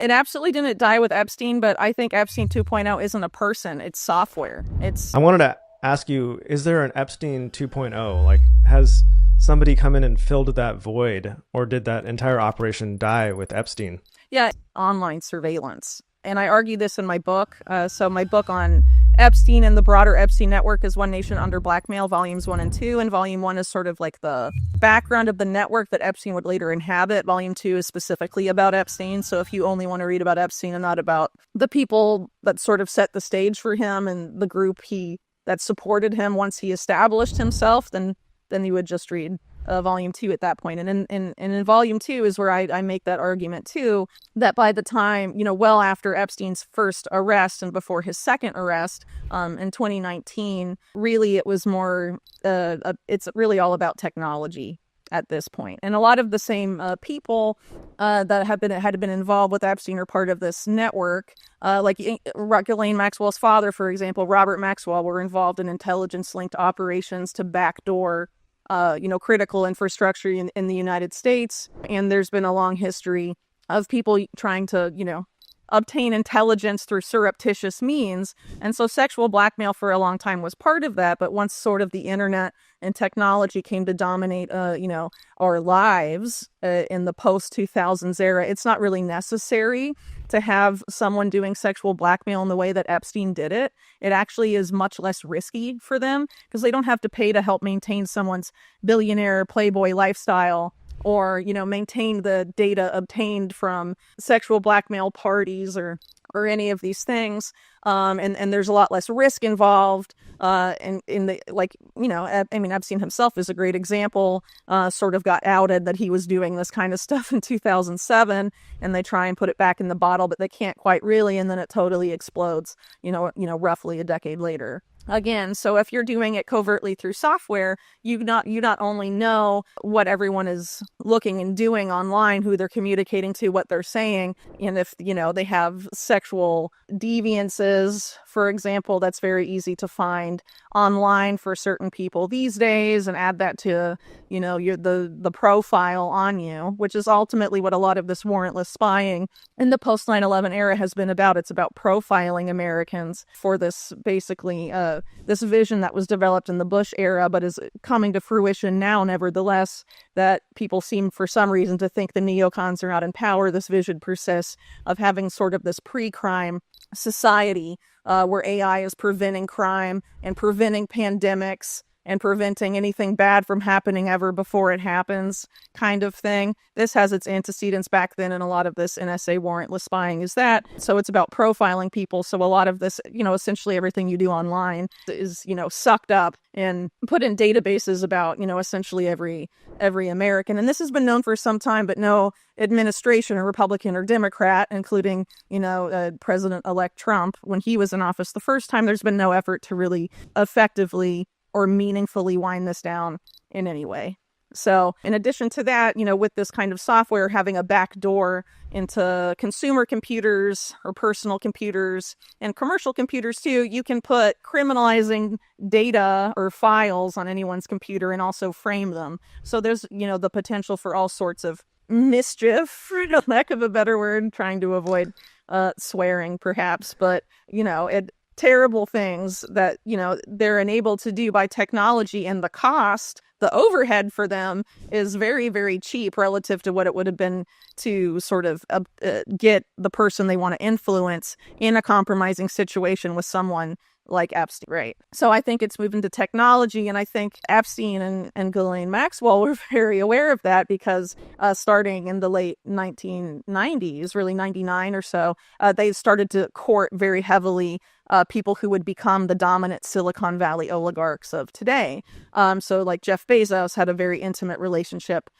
It absolutely didn't die with Epstein, but I think Epstein 2.0 isn't a person. It's software. It's I wanted to ask you, is there an Epstein 2.0? Like, has somebody come in and filled that void, or did that entire operation die with Epstein? Yeah, online surveillance. And I argue this in my book. So my book on Epstein and the broader Epstein network is One Nation Under Blackmail, Volumes 1 and 2. And Volume 1 is sort of like the background of the network that Epstein would later inhabit. Volume 2 is specifically about Epstein. So if you only want to read about Epstein and not about the people that sort of set the stage for him and the group that supported him once he established himself, then you would just read volume 2 at that point. And in volume 2 is where I make that argument too, that by the time, well after Epstein's first arrest and before his second arrest in 2019, really it was more, it's really all about technology at this point. And a lot of the same people that had been involved with Epstein are part of this network. Like Ghislaine Maxwell's father, for example, Robert Maxwell, were involved in intelligence-linked operations to backdoor critical infrastructure in the United States. And there's been a long history of people trying to, obtain intelligence through surreptitious means. And so sexual blackmail for a long time was part of that. But once sort of the internet and technology came to dominate, our lives in the post-2000s era, it's not really necessary to have someone doing sexual blackmail in the way that Epstein did it. It actually is much less risky for them because they don't have to pay to help maintain someone's billionaire playboy lifestyle or, maintain the data obtained from sexual blackmail parties or any of these things. And there's a lot less risk involved. And in the, Epstein himself is a great example, sort of got outed that he was doing this kind of stuff in 2007, and they try and put it back in the bottle, but they can't quite really. And then it totally explodes, roughly a decade later. Again, so if you're doing it covertly through software, you not only know what everyone is looking and doing online, who they're communicating to, what they're saying, and if, they have sexual deviances, for example, that's very easy to find online for certain people these days and add that to, the profile on you, which is ultimately what a lot of this warrantless spying in the post 9/11 era has been about. It's about profiling Americans for this basically this vision that was developed in the Bush era, but is coming to fruition now, nevertheless, that people seem for some reason to think the neocons are not in power. This vision persists of having sort of this pre-crime society where AI is preventing crime and preventing pandemics and preventing anything bad from happening ever before it happens, kind of thing. This has its antecedents back then, and a lot of this NSA warrantless spying is that. So it's about profiling people. So a lot of this, essentially everything you do online is, sucked up and put in databases about, essentially every American. And this has been known for some time, but no administration, or Republican or Democrat, including, President-elect Trump, when he was in office the first time, there's been no effort to really effectively or meaningfully wind this down in any way. So in addition to that, with this kind of software having a back door into consumer computers or personal computers and commercial computers too, you can put criminalizing data or files on anyone's computer and also frame them. So there's, the potential for all sorts of mischief, for lack of a better word, trying to avoid swearing perhaps, but, terrible things that, they're enabled to do by technology, and the cost, the overhead for them is very, very cheap relative to what it would have been to sort of get the person they want to influence in a compromising situation with someone like Epstein, right? So I think it's moving to technology, and I think Epstein and Ghislaine Maxwell were very aware of that because starting in the late 1990s, really 99 or so, they started to court very heavily people who would become the dominant Silicon Valley oligarchs of today. So like Jeff Bezos had a very intimate relationship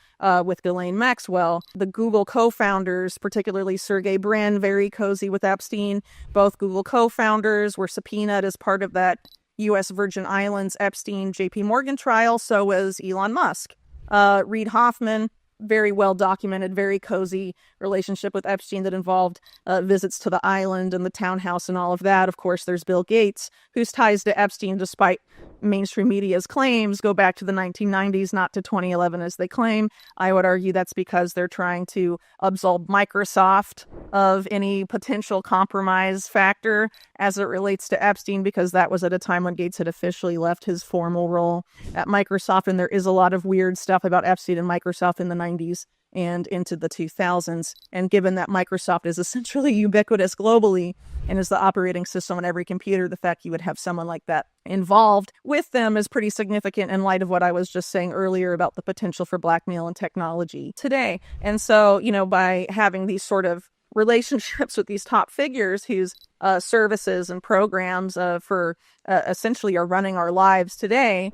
with Ghislaine Maxwell. The Google co-founders, particularly Sergey Brin, very cozy with Epstein. Both Google co-founders were subpoenaed as part of that U.S. Virgin Islands Epstein JP Morgan trial. So was Elon Musk. Reid Hoffman, very well documented, very cozy relationship with Epstein that involved visits to the island and the townhouse and all of that. Of course, there's Bill Gates, whose ties to Epstein, despite mainstream media's claims go back to the 1990s, not to 2011 as they claim. I would argue that's because they're trying to absolve Microsoft of any potential compromise factor as it relates to Epstein, because that was at a time when Gates had officially left his formal role at Microsoft. And there is a lot of weird stuff about Epstein and Microsoft in the 90s and into the 2000s. And given that Microsoft is essentially ubiquitous globally and is the operating system on every computer, the fact you would have someone like that involved with them is pretty significant in light of what I was just saying earlier about the potential for blackmail and technology today. And so, by having these sort of relationships with these top figures whose services and programs for essentially are running our lives today,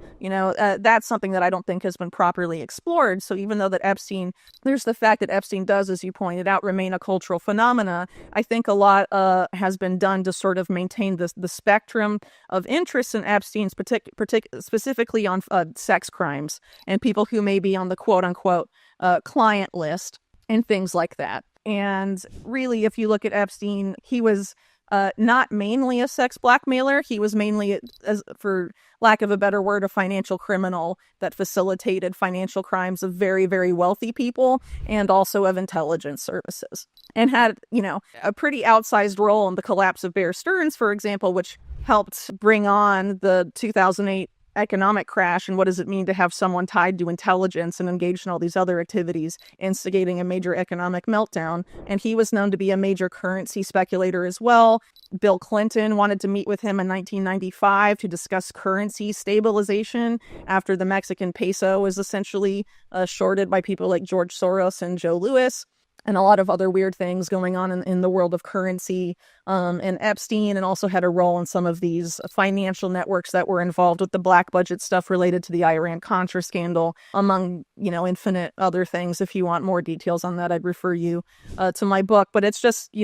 that's something that I don't think has been properly explored. So even though there's the fact that Epstein does, as you pointed out, remain a cultural phenomena, I think a lot has been done to sort of maintain the spectrum of interest in Epstein's specifically on sex crimes and people who may be on the quote unquote client list and things like that. And really, if you look at Epstein, he was not mainly a sex blackmailer. He was mainly, for lack of a better word, a financial criminal that facilitated financial crimes of very, very wealthy people and also of intelligence services, and had, a pretty outsized role in the collapse of Bear Stearns, for example, which helped bring on the 2008 economic crash. And what does it mean to have someone tied to intelligence and engaged in all these other activities, instigating a major economic meltdown? And he was known to be a major currency speculator as well. Bill Clinton wanted to meet with him in 1995 to discuss currency stabilization after the Mexican peso was essentially shorted by people like George Soros and Joe Louis, and a lot of other weird things going on in the world of currency. And Epstein, and also had a role in some of these financial networks that were involved with the black budget stuff related to the Iran-Contra scandal, among, infinite other things. If you want more details on that, I'd refer you to my book. But it's just,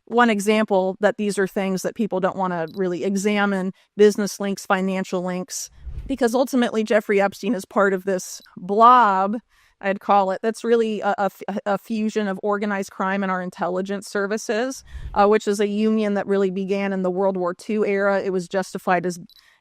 one example that these are things that people don't want to really examine, business links, financial links, because ultimately Jeffrey Epstein is part of this blob, I'd call it, that's really a fusion of organized crime and our intelligence services, which is a union that really began in the World War II era. It was justified as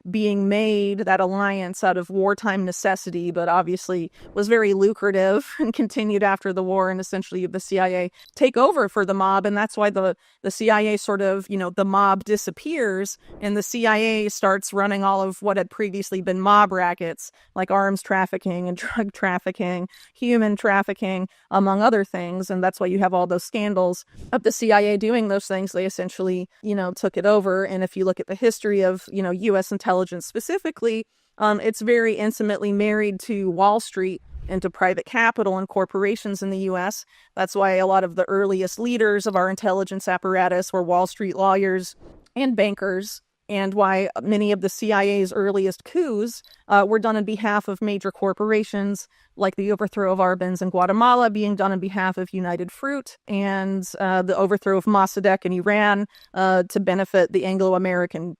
being made, that alliance, out of wartime necessity, but obviously was very lucrative and continued after the war, and essentially the CIA take over for the mob. And that's why the CIA sort of, the mob disappears and the CIA starts running all of what had previously been mob rackets, like arms trafficking and drug trafficking, human trafficking, among other things. And that's why you have all those scandals of the CIA doing those things. They essentially, took it over. And if you look at the history of, U.S. intelligence specifically, it's very intimately married to Wall Street and to private capital and corporations in the U.S. That's why a lot of the earliest leaders of our intelligence apparatus were Wall Street lawyers and bankers, and why many of the CIA's earliest coups were done on behalf of major corporations, like the overthrow of Arbenz in Guatemala being done on behalf of United Fruit, and the overthrow of Mossadegh in Iran to benefit the Anglo-American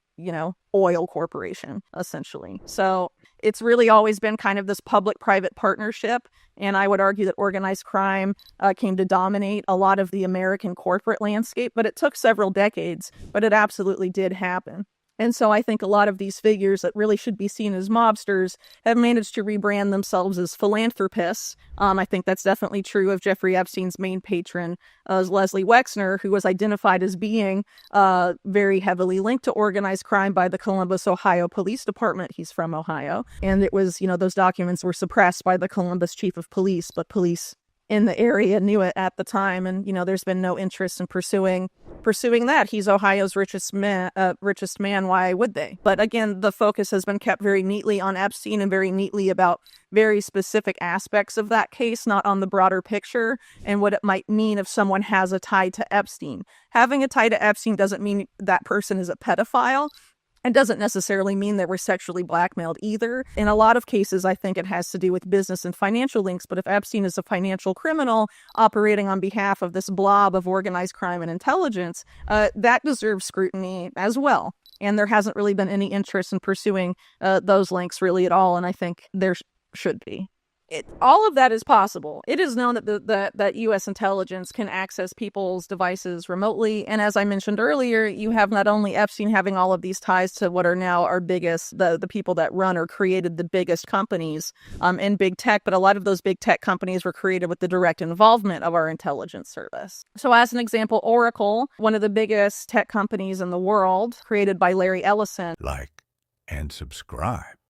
oil corporation, essentially. So it's really always been kind of this public-private partnership. And I would argue that organized crime came to dominate a lot of the American corporate landscape, but it took several decades, but it absolutely did happen. And so I think a lot of these figures that really should be seen as mobsters have managed to rebrand themselves as philanthropists. I think that's definitely true of Jeffrey Epstein's main patron, Leslie Wexner, who was identified as being very heavily linked to organized crime by the Columbus, Ohio Police Department. He's from Ohio. And it was, those documents were suppressed by the Columbus chief of police, but police in the area knew it at the time. And, there's been no interest in pursuing that. He's Ohio's richest man. Why would they? But again, the focus has been kept very neatly on Epstein and very neatly about very specific aspects of that case, not on the broader picture and what it might mean if someone has a tie to Epstein. Having a tie to Epstein doesn't mean that person is a pedophile. It doesn't necessarily mean they were sexually blackmailed either. In a lot of cases, I think it has to do with business and financial links. But if Epstein is a financial criminal operating on behalf of this blob of organized crime and intelligence, that deserves scrutiny as well. And there hasn't really been any interest in pursuing those links really at all. And I think there should be. All of that is possible. It is known that U.S. intelligence can access people's devices remotely. And as I mentioned earlier, you have not only Epstein having all of these ties to what are now our biggest, the people that run or created the biggest companies in big tech, but a lot of those big tech companies were created with the direct involvement of our intelligence service. So as an example, Oracle, one of the biggest tech companies in the world, created by Larry Ellison. Like and subscribe.